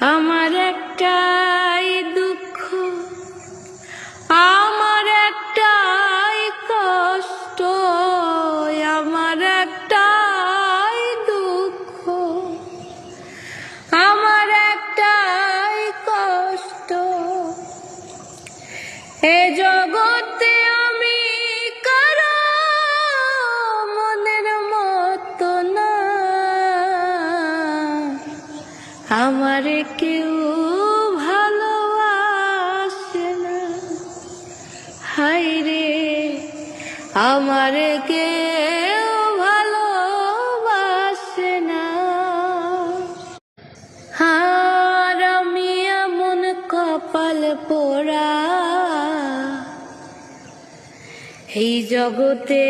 আমার একটাই দুঃখ, আমার একটাই কষ্ট, আমার একটাই দুঃখ, আমার একটাই কষ্ট। এ জগতে আমি কারো মনের মতো না, আমার কেউ ভালোবাসে না। হায় রে, আমার কেউ ভালোবাসে না। আর আমি এমন কপাল পোড়া, এই জগতে